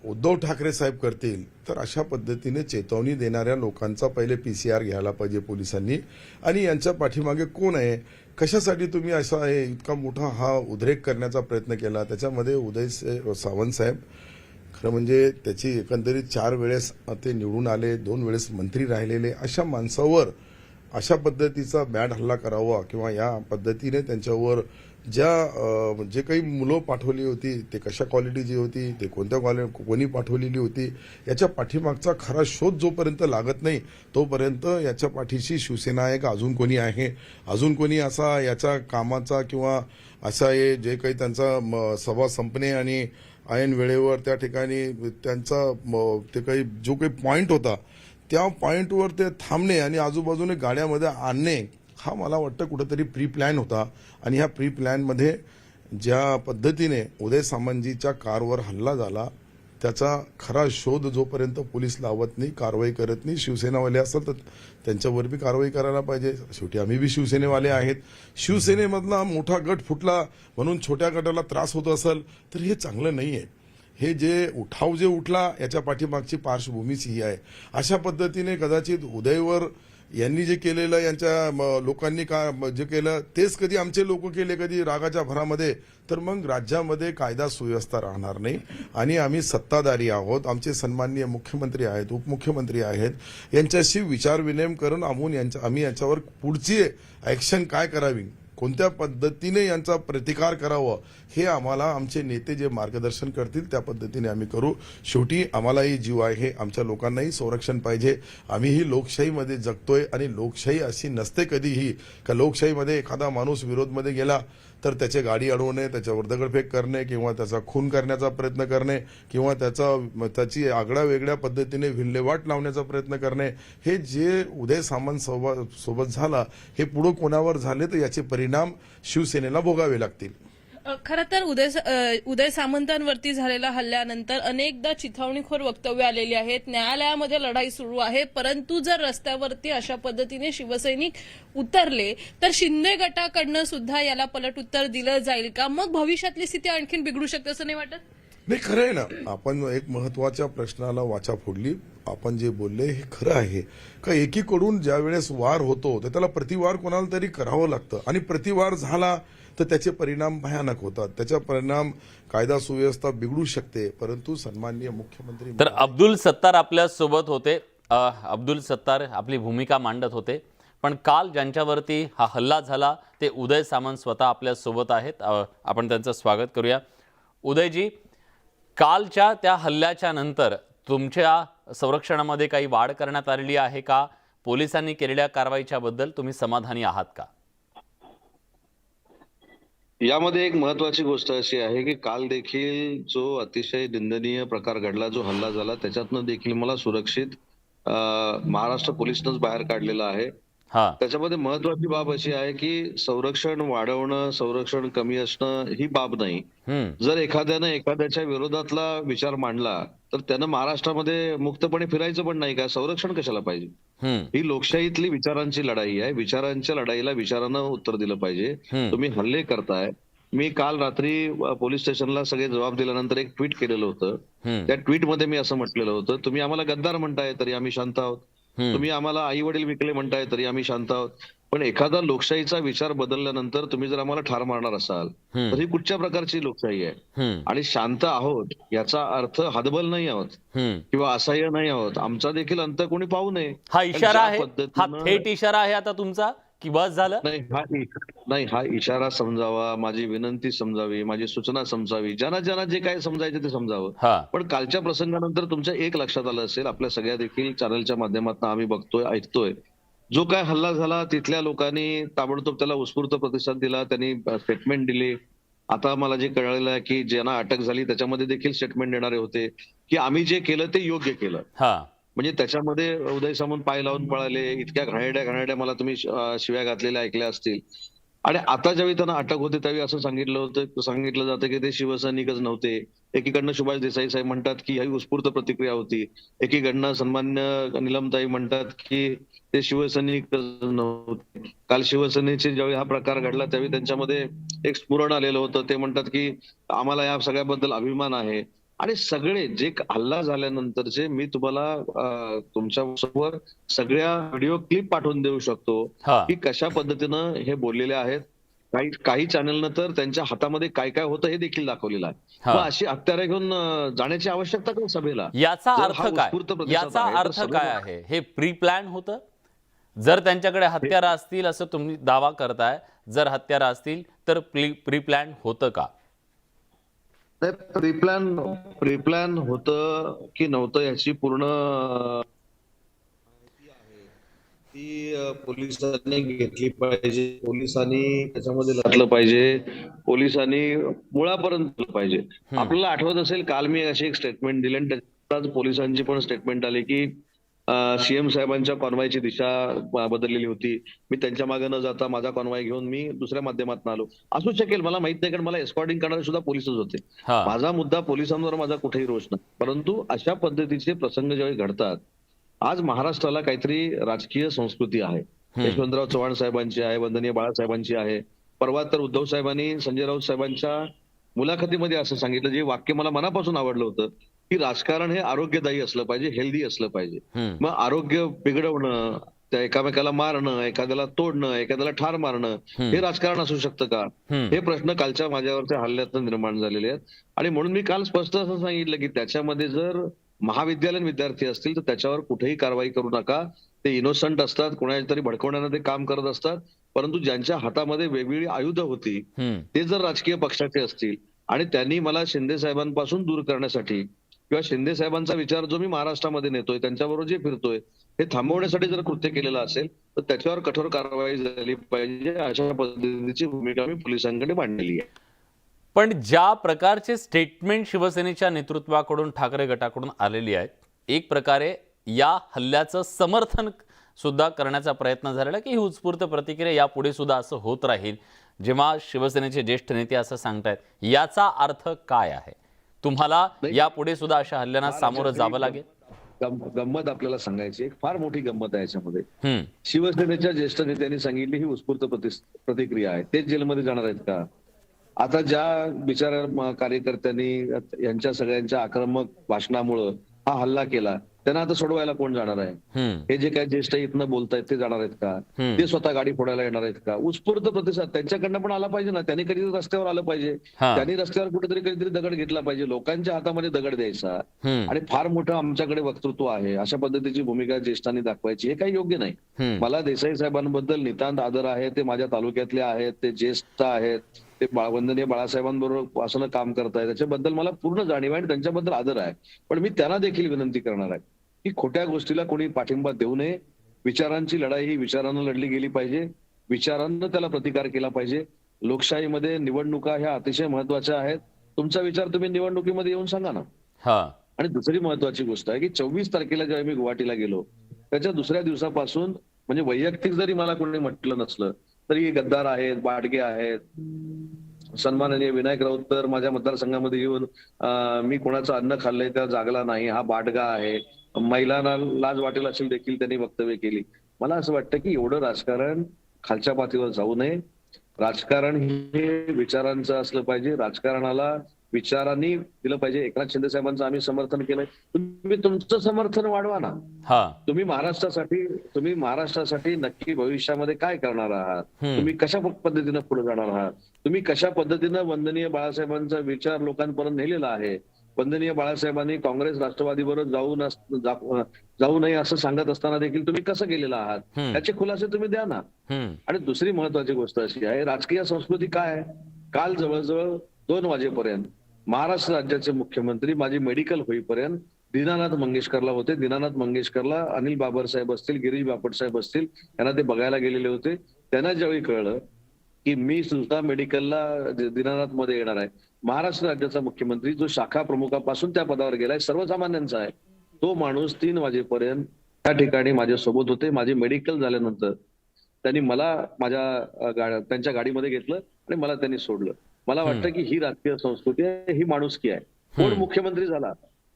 उद्धव ठाकरे साहेब करतील, तर अशा पद्धतीने चेतावणी देणाऱ्या लोकांचा पहिले PCR घ्यायला पाहिजे पोलिसांनी. आणि यांच्या पाठीमागे कोण आहे, कशासाठी तुम्ही असा इतका मोठा हा उद्रेक करण्याचा प्रयत्न केला? त्याच्यामध्ये उदय सामंत साहेब खरं म्हणजे त्याची एकंदरीत 4 वेळेस ते निवडून आले, 2 वेळेस मंत्री राहिलेले, अशा माणसावर अशा पद्धतीचा बॅड हल्ला करावा किंवा या पद्धतीने त्यांच्यावर जे काही मुलं पाठवली होती ते कशा क्वालिटीची होती, ते कोणी पाठवलेली होती, याच्या पाठीमागचा खरा शोध जोपर्यंत लागत नाही तोपर्यंत याच्या पाठीशी शिवसेना आहे का अजून कोणी आहे, अजून कोणी असा याच्या कामाचा किंवा असा जे काही त्यांचा सभा संपणे आणि ऐन वेळेवर त्या ठिकाणी त्यांचा ते काही जो काही पॉइंट होता त्या पॉइंटवर ते थांबणे आणि आजूबाजूने गाड्यामध्ये आणणे, हा मला वाटतं कुठेतरी प्री प्लॅन होता. आणि ह्या प्री प्लॅनमध्ये ज्या पद्धतीने उदय सामंतजीच्या कारवर हल्ला झाला त्याचा खरा शोध जोपर्यंत पोलीस लावत नाही, कारवाई करत नाही, शिवसेनावाले असतात तर त्यांच्यावर बी कारवाई करायला पाहिजे. शेवटी आम्ही बी शिवसेनेवाले आहेत. शिवसेनेमधला मोठा गट फुटला म्हणून छोट्या गटाला त्रास होत असेल तर हे चांगलं नाही आहे. हे जे उठला याच्या पाठीमागची पार्श्वभूमीच ही आहे. अशा पद्धतीने कदाचित उदयवर यांनी जे केलेलं, यांच्या लोकांनी जे केलं तेच कधी आमचे लोक केले कधी रागाच्या भरामध्ये, तर मग राज्यामध्ये कायदा सुव्यवस्था राहणार नाही. आणि आम्ही सत्ताधारी आहोत, आमचे सन्माननीय मुख्यमंत्री आहेत, उपमुख्यमंत्री आहेत, यांच्याशी विचारविनिमय करून आम्ही याच्यावर पुढची ऍक्शन काय करावी, कोणत्या पद्धतीने यांचा प्रतिकार करावा हे आम्हाला आमचे नेते जे मार्गदर्शन करतील त्या पद्धतीने आम्ही करू. शेवटी आम्हालाही जीव आहे, आमच्या लोकांनाही संरक्षण पाहिजे. आम्हीही लोकशाहीमध्ये जगतोय आणि लोकशाही अशी नसते कधीही का लोकशाहीमध्ये एखादा माणूस विरोधमध्ये गेला तर त्याची गाडी अडवणे, त्याच्यावर दगडफेक करणे किंवा त्याचा खून करण्याचा प्रयत्न करणे किंवा त्याची आगळ्या वेगळ्या पद्धतीने विल्हेवाट लावण्याचा प्रयत्न करणे, हे जे उदय सामंत सोबत झाला हे पुढे कोणावर झाले तर याचे परिणाम शिवसेनेला भोगावे लागतील. खरं तर उदय सामंतांवरती झालेल्या हल्ल्यानंतर अनेकदा चिथावणीखोर वक्तव्य आलेली आहेत. न्यायालयामध्ये लढाई सुरू आहे, परंतु जर रस्त्यावरती अशा पद्धतीने शिवसैनिक उतरले तर शिंदे गटाकडनं सुद्धा याला पलट उत्तर दिलं जाईल का? मग भविष्यातली स्थिती आणखीन बिघडू शकते असं नाही वाटत? नाही, खरं आहे ना. आपण एक महत्वाच्या प्रश्नाला वाचा फोडली. आपण जे बोलले हे खरं आहे का एकीकडून ज्या वेळेस वार होतो तर त्याला प्रतिवार कोणाला तरी करावं लागतं आणि प्रतिवार झाला तर त्याचे परिणाम भयानक होतात. त्याचा परिणाम कायदा सुव्यवस्था बिघडू शकते. परंतु सन्माननीय मुख्यमंत्री तर अब्दुल सत्तार आपल्या सोबत होते. अब्दुल सत्तार आपली भूमिका मांडत होते. पण काल ज्यांच्यावरती हा हल्ला झाला ते उदय सामंत स्वतः आपल्या सोबत आहेत. आपण त्यांचं स्वागत करूया. उदयजी, कालच्या त्या हल्ल्याच्या नंतर तुमच्या संरक्षणामध्ये काही वाढ करण्यात आलेली आहे का? पोलिसांनी केलेल्या कारवाईच्या बद्दल तुम्ही समाधानी आहात का? यामध्ये एक महत्वाची गोष्ट अशी आहे की काल देखील जो अतिशय निंदनीय प्रकार घडला, जो हल्ला झाला, त्याच्यातनं देखील मला सुरक्षित महाराष्ट्र पोलिसनंच बाहेर काढलेलं आहे. हा त्याच्यामध्ये महत्वाची बाब अशी आहे की संरक्षण वाढवणं, संरक्षण कमी असणं ही बाब नाही. जर एखाद्यानं एखाद्याच्या विरोधातला विचार मांडला तर त्यानं महाराष्ट्रामध्ये मुक्तपणे फिरायचं पण नाही का? संरक्षण कशाला पाहिजे? ही लोकशाहीतली विचारांची लढाई आहे. विचारांच्या लढाईला विचारानं उत्तर दिलं पाहिजे. तुम्ही हल्ले करताय. मी काल रात्री पोलीस स्टेशनला सगळे जबाब दिल्यानंतर एक ट्विट केलेलं होतं. त्या ट्विटमध्ये मी असं म्हटलेलं होतं, तुम्ही आम्हाला गद्दार म्हणताय तरी आम्ही शांत आहोत. तुम्ही आम्हाला आई वडील विकले म्हणताय तरी आम्ही शांत आहोत. पण एखादा लोकशाहीचा विचार बदलल्यानंतर तुम्ही जर आम्हाला ठार मारणार असाल तर ही कुठच्या प्रकारची लोकशाही आहे? आणि शांत आहोत याचा अर्थ हतबल नाही आहोत किंवा असह्य नाही आहोत. आमचा देखील अंत कोणी पाहू नये. हा इशारा ज्या आहे, हा पद्धतीनं- थेट इशारा आहे आता तुमचा की बस झालं? नाही, हा इशारा समजावा, माझी विनंती समजावी, माझी सूचना समजावी, ज्यांना जे काय समजायचं ते समजावं. हा पण कालच्या प्रसंगानंतर तुमच्या एक लक्षात आलं असेल, आपल्या सगळ्या देखील चॅनलच्या माध्यमातून आम्ही बघतोय, ऐकतोय, जो काय हल्ला झाला तिथल्या लोकांनी ताबडतोब त्याला उत्स्फूर्त प्रतिसाद दिला, त्यांनी स्टेटमेंट दिले. आता मला जे कळलेलं आहे की ज्यांना अटक झाली त्याच्यामध्ये देखील स्टेटमेंट देणारे होते की आम्ही जे केलं ते योग्य केलं. हा म्हणजे त्याच्यामध्ये उदय सामंत पाय लावून पळाले, इतक्या घाणेरड्या मला तुम्ही शिव्या घातलेल्या ऐकल्या असतील. आणि आता ज्यावेळी त्यांना अटक होते त्यावेळी असं सांगितलं जातं की ते शिवसैनिकच नव्हते. एकीकडनं सुभाष देसाई साहेब म्हणतात की ही उत्स्फूर्त प्रतिक्रिया होती, एकीकडनं सन्मान्य निलमताई म्हणतात की ते शिवसैनिकच नव्हते. काल शिवसेनेचे ज्यावेळी हा प्रकार घडला त्यावेळी त्यांच्यामध्ये एक स्फुरण आलेलं होतं. ते म्हणतात की आम्हाला या सगळ्याबद्दल अभिमान आहे. आणि सगळे जे हल्ला झाल्यानंतरचे मी तुम्हाला तुमच्या समोर सगळ्या व्हिडिओ क्लिप पाठवून देऊ शकतो हा की कशा पद्धतीनं हे बोललेले आहेत. काही चॅनलनं तर त्यांच्या हातामध्ये काय काय होतं हे देखील दाखवलेलं आहे. हा. मग अशी हत्यारे घेऊन जाण्याची आवश्यकता का सभेला? याचा जर अर्थ हा काय? उत्स्फूर्त प्रतिसाद याचा आहे, तर अर्थ सभेला- काय आहे? हे प्री प्लॅन होतं? जर त्यांच्याकडे हत्यारं असतील असं तुम्ही दावा करताय, जर हत्यारं असतील तर प्री प्लॅन होतं का? प्रीप्लॅन होतं की नव्हतं याची पूर्ण ती पोलिसांनी घेतली पाहिजे. पोलिसांनी त्याच्यामध्ये लढलं पाहिजे. पोलिसांनी मुळापर्यंत गेलं पाहिजे. आपल्याला आठवत असेल काल मी अशी एक स्टेटमेंट दिली आणि त्याच्यात पोलिसांची पण स्टेटमेंट आली की सीएम साहेबांच्या कॉन्वायची दिशा बदललेली होती. मी त्यांच्या मागे न जाता माझा कॉन्वाय घेऊन मी दुसऱ्या माध्यमातून आलो. असू शकेल, मला माहित नाही, कारण मला एस्कॉर्टिंग करणारे सुद्धा पोलिसच होते. हा माझा मुद्दा पोलिसांवर माझा कुठेही रोष नाही. परंतु अशा पद्धतीचे प्रसंग ज्यावेळी घडतात, आज महाराष्ट्राला काहीतरी राजकीय संस्कृती आहे. यशवंतराव चव्हाण साहेबांची आहे, वंदनीय बाळासाहेबांची आहे. परवा तर उद्धव साहेबांनी संजय राऊत साहेबांच्या मुलाखतीमध्ये असं सांगितलं, जे वाक्य मला मनापासून आवडलं होतं, की राजकारण हे आरोग्यदायी असलं पाहिजे, हेल्दी असलं पाहिजे. मग आरोग्य बिघडवणं, त्या एकामेकाला मारणं, एखाद्याला तोडणं, एखाद्याला ठार मारणं हे राजकारण असू शकतं का? हे प्रश्न कालच्या माझ्यावरच्या हल्ल्यातून निर्माण झालेले आहेत. आणि म्हणून मी काल स्पष्ट असं सांगितलं की त्याच्यामध्ये जर महाविद्यालयीन विद्यार्थी असतील तर त्याच्यावर कुठेही कारवाई करू नका. ते इनोसंट असतात, कोणाच्या तरी भडकवण्यानं ते काम करत असतात. परंतु ज्यांच्या हातामध्ये वेगवेगळी आयुधं होती ते जर राजकीय पक्षाचे असतील आणि त्यांनी मला शिंदे साहेबांपासून दूर करण्यासाठी किंवा शिंदे साहेबांचा विचार जो मी महाराष्ट्रामध्ये नेतोय, त्यांच्याबरोबर जे फिरतोय, हे थांबवण्यासाठी जर कृत्य केलेलं असेल तर त्याच्यावर कठोर कारवाई झाली पाहिजे. अशा पद्धतीची भूमिका मी पोलिसांकडे मांडलेली आहे. पण ज्या प्रकारचे स्टेटमेंट शिवसेनेच्या नेतृत्वाकडून, ठाकरे गटाकडून आलेली आहेत, एक प्रकारे या हल्ल्याचं समर्थन सुद्धा करण्याचा प्रयत्न झालेला की ही उत्स्फूर्त प्रतिक्रिया यापुढे सुद्धा असं होत राहील. जेव्हा शिवसेनेचे ज्येष्ठ नेते असं सांगतायत, याचा अर्थ काय आहे? तुम्हाला यापुढे सुद्धा अशा हल्ल्यांना सामोरं जावं लागेल? गंमत आपल्याला सांगायची, एक फार मोठी गंमत आहे याच्यामध्ये. शिवसेनेच्या ज्येष्ठ नेत्यांनी सांगितली ही उत्स्फूर्त प्रतिक्रिया आहे. तेच जेलमध्ये जाणार आहेत का? आता ज्या बिचाऱ्या कार्यकर्त्यांनी यांच्या सगळ्यांच्या आक्रमक भाषणामुळं हा हल्ला केला, त्यांना आता सोडवायला कोण जाणार आहे? हे जे काही ज्येष्ठ इथनं बोलतायत ते जाणार आहेत का? ते स्वतः गाडी फोडायला येणार आहेत का? उत्स्फूर्त प्रतिसाद त्यांच्याकडनं पण आला पाहिजे ना. त्यांनी कधीतरी रस्त्यावर आलं पाहिजे, त्यांनी रस्त्यावर कुठेतरी कधीतरी दगड घेतला पाहिजे. लोकांच्या हातामध्ये दगड द्यायचा आणि फार मोठं आमच्याकडे वक्तृत्व आहे अशा पद्धतीची भूमिका ज्येष्ठांनी दाखवायची, हे काही योग्य नाही. मला देसाई साहेबांबद्दल नितांत आदर आहे. ते माझ्या तालुक्यातले आहेत, ते ज्येष्ठ आहेत, ते वंदनीय बाळासाहेबांबरोबर असं काम करतायत, त्याच्याबद्दल मला पूर्ण जाणीव आहे आणि त्यांच्याबद्दल आदर आहे. पण मी त्यांना देखील विनंती करणार आहे की खोट्या गोष्टीला कोणी पाठिंबा देऊ नये. विचारांची लढाई ही विचारानं लढली गेली पाहिजे, विचारांना त्याला प्रतिकार केला पाहिजे. लोकशाहीमध्ये निवडणुका ह्या अतिशय महत्वाच्या आहेत. तुमचा विचार तुम्ही निवडणुकीमध्ये येऊन सांगा ना. हा आणि दुसरी महत्वाची गोष्ट आहे की 24 तारखेला जेव्हा मी गुवाहाटीला गेलो त्याच्या दुसऱ्या दिवसापासून म्हणजे वैयक्तिक जरी मला कोणी म्हटलं नसलं तरी गद्दार आहेत, बाडगे आहेत, सन्माननीय विनायक राऊत तर माझ्या मतदारसंघामध्ये येऊन मी कोणाचं अन्न खाल्लंय त्या जागला नाही, हा बाडगा आहे, महिलांना लाज वाटेल असेल देखील त्यांनी वक्तव्य केली. मला असं वाटतं की एवढं राजकारण खालच्या पातळीवर जाऊ नये. राजकारण हे विचारांचं असलं पाहिजे. राजकारणाला विचारांनी दिलं पाहिजे. एकनाथ शिंदे साहेबांचं आम्ही समर्थन केलंय. तुम्ही तुमचं समर्थन वाढवा ना. हा तुम्ही महाराष्ट्रासाठी नक्की भविष्यामध्ये काय करणार आहात, तुम्ही कशा पद्धतीनं पुढे जाणार आहात, तुम्ही कशा पद्धतीनं वंदनीय बाळासाहेबांचा विचार लोकांपर्यंत नेलेला आहे. वंदनीय बाळासाहेबांनी काँग्रेस राष्ट्रवादीबरोबर जाऊ नये असं सांगत असताना देखील तुम्ही कसं गेलेला आहात त्याचे खुलासे तुम्ही द्या ना. आणि दुसरी महत्वाची गोष्ट अशी आहे, राजकीय संस्कृती काय आहे. काल जवळजवळ 2 वाजेपर्यंत महाराष्ट्र राज्याचे मुख्यमंत्री माझी मेडिकल होईपर्यंत दीनानाथ मंगेशकरला होते. दीनानाथ मंगेशकरला अनिल बाबर साहेब असतील, गिरीश बापट साहेब असतील, यांना ते बघायला गेलेले होते. त्यांना ज्यावेळी कळलं की मी सुद्धा मेडिकलला दीनानाथ मध्ये येणार आहे, महाराष्ट्र राज्याचा मुख्यमंत्री जो शाखा प्रमुखापासून त्या पदावर गेलाय, सर्वसामान्यांचा आहे, तो माणूस 3 वाजेपर्यंत त्या ठिकाणी माझ्यासोबत होते. माझे मेडिकल झाल्यानंतर त्यांनी मला त्यांच्या गाडीमध्ये घेतलं आणि मला त्यांनी सोडलं. मला वाटतं की ही राजकीय संस्कृती आहे, ही माणुसकी आहे. कोण मुख्यमंत्री झाला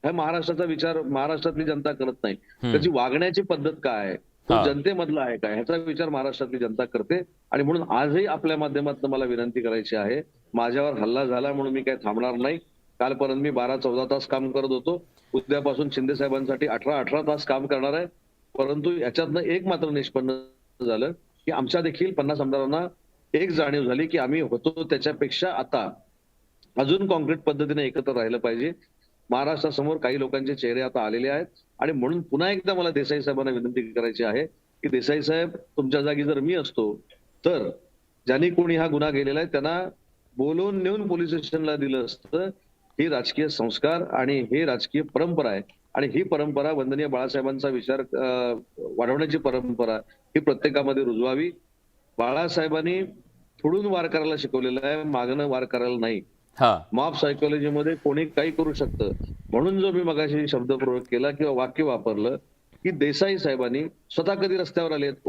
हा महाराष्ट्राचा विचार महाराष्ट्रातली जनता करत नाही. त्याची वागण्याची पद्धत काय आहे, तो जनतेमधला आहे काय, ह्याचा विचार महाराष्ट्रातली जनता करते. आणि म्हणून आजही आपल्या माध्यमातून मला विनंती करायची आहे, माझ्यावर हल्ला झाला म्हणून मी काही थांबणार नाही. कालपर्यंत मी 12-14 तास काम करत होतो. उद्यापासून शिंदे साहेबांसाठी 18 तास काम करणार आहे. परंतु याच्यातनं एक मात्र निष्पन्न झालं की आमच्या देखील 50 आमदारांना एक जाणीव झाली की आम्ही होतो त्याच्यापेक्षा आता अजून कॉन्क्रीट पद्धतीने एकत्र राहिलं पाहिजे. महाराष्ट्रासमोर काही लोकांचे चेहरे आता आलेले आहेत आणि म्हणून पुन्हा एकदा मला देसाई साहेबांना विनंती करायची आहे की देसाई साहेब, तुमच्या जागी जर मी असतो तर ज्यांनी कोणी हा गुन्हा केलेला आहे त्यांना बोलवून नेऊन पोलीस स्टेशनला दिलं असतं. ही राजकीय संस्कार आणि हे राजकीय परंपरा आहे आणि ही परंपरा वंदनीय बाळासाहेबांचा विचार वाढवण्याची परंपरा ही प्रत्येकामध्ये रुजवावी. बाळासाहेबांनी पुढून वार करायला शिकवलेलं आहे, मागणं वार करायला नाही. मॉब सायकोलॉजीमध्ये कोणी काही करू शकतं. म्हणून जो मी मगाशी शब्दप्रयोग केला किंवा वाक्य वापरलं की देसाई साहेबांनी स्वतः कधी रस्त्यावर आलेत,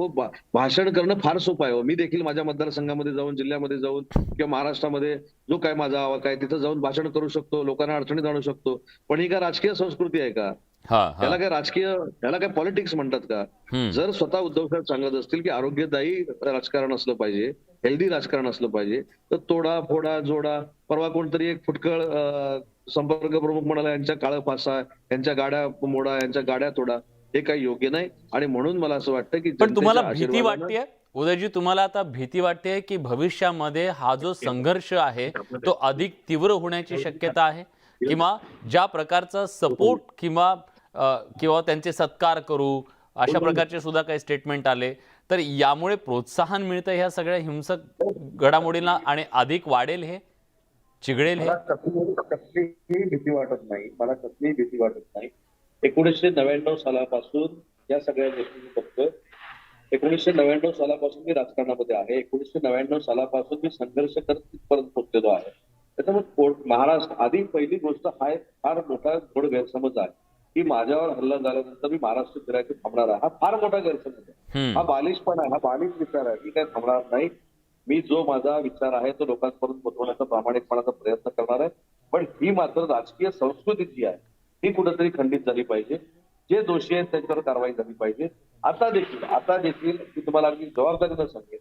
भाषण करणं फार सोपं आहे. मी देखील माझ्या मतदारसंघामध्ये जाऊन, जिल्ह्यामध्ये जाऊन किंवा महाराष्ट्रामध्ये जो काय माझा आवाज आहे तिथं जाऊन भाषण करू शकतो, लोकांना अडचणीत आणू शकतो. पण ही काय राजकीय संस्कृती आहे का? त्याला काय पॉलिटिक्स म्हणतात का? जर स्वतः उद्धव साहेब सांगत असतील की आरोग्यदायी राजकारण असलं पाहिजे, हेल्दी राजकारण असलं पाहिजे, तर तोडा फोडा जोडा, परवा कोणतरी एक फुटकळ संपर्क प्रमुख म्हणाला यांच्या काळं फासा, यांच्या गाड्या मोडा, यांच्या गाड्या तोडा, हे काही योग्य नाही. आणि म्हणून मला असं वाटतं की पण तुम्हाला भीती वाटतेय उदयजी, तुम्हाला आता भीती वाटते की भविष्यामध्ये हा जो संघर्ष आहे तो अधिक तीव्र होण्याची शक्यता आहे, किंवा ज्या प्रकारचा सपोर्ट किंवा त्यांचे सत्कार करू अशा प्रकारचे सुद्धा काही स्टेटमेंट आले तर यामुळे प्रोत्साहन मिळतं ह्या सगळ्या हिंसक घडामोडींना आणि अधिक वाढेल, हे चिघळेल? हे कसलीही भीती वाटत नाही, मला कसलीही भीती वाटत नाही. 1999 सालापासून या सगळ्या गोष्टी मी बघतोय. 1999 सालापासून मी राजकारणामध्ये आहे. 1999 सालापासून मी संघर्ष करत तिथपर्यंत पोहोचलेलो आहे. त्याच्यामुळे महाराष्ट्र आधी पहिली गोष्ट हा फार मोठा गोड गैरसमज आहे की माझ्यावर हल्ला झाल्यानंतर मी महाराष्ट्र फिरायचं थांबणार आहे. हा फार मोठा गैरसमज आहे, हा बालिशपणा आहे, हा बालिश विचार आहे. मी काय थांबणार नाही. मी जो माझा विचार आहे तो लोकांपर्यंत पोहोचवण्याचा प्रामाणिकपणाचा प्रयत्न करणार आहे. पण ही मात्र राजकीय संस्कृती जी आहे ही कुठेतरी खंडित झाली पाहिजे. जे दोषी आहेत त्यांच्यावर कारवाई झाली पाहिजे. आता देखील मी तुम्हाला अगदी जबाबदारीनं सांगेन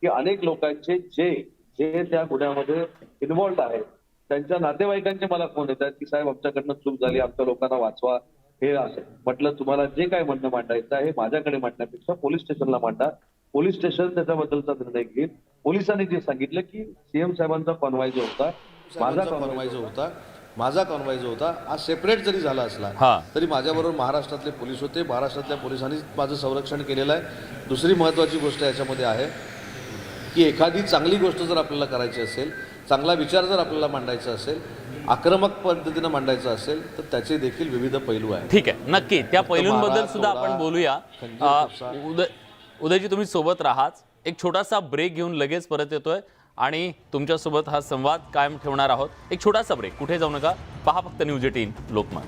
की अनेक लोकांचे जे त्या गुन्ह्यामध्ये इन्व्हॉल्ड आहेत त्यांच्या नातेवाईकांचे मला फोन येतात की साहेब आमच्याकडनं चूक झाली, आमच्या लोकांना वाचवा. हे असं म्हटलं, तुम्हाला जे काय म्हणणं मांडायचं आहे माझ्याकडे मांडण्यापेक्षा पोलीस स्टेशनला मांडा. पोलीस स्टेशन त्याच्याबद्दलचा निर्णय घेईल. पोलिसांनी जे सांगितलं की सीएम साहेबांचा कॉन्व्हॉय जो होता, माझा कॉन्व्हॉय जो होता आज सेपरेट जरी झाला असला तरी माझ्याबरोबर महाराष्ट्रातले पोलीस होते. महाराष्ट्रातल्या पोलिसांनी माझं संरक्षण केलेलं आहे. दुसरी महत्वाची गोष्ट याच्यामध्ये आहे की एखादी चांगली गोष्ट जर आपल्याला करायची असेल, चांगला विचार जर आपल्याला मांडायचा असेल, आक्रमक पद्धतीनं मांडायचा असेल तर त्याचे देखील विविध पैलू आहेत. ठीक आहे, नक्की त्या पैलूंबद्दल सुद्धा आपण बोलूया. उदयजी तुम्ही सोबत राहाच. एक छोटासा ब्रेक घेऊन लगेच परत येतोय. आणि तुमच्यासोबत हा संवाद कायम ठेवणार आहोत. एक छोटासा ब्रेक, कुठे जाऊ नका, पहा फक्त न्यूज 18 लोकमत.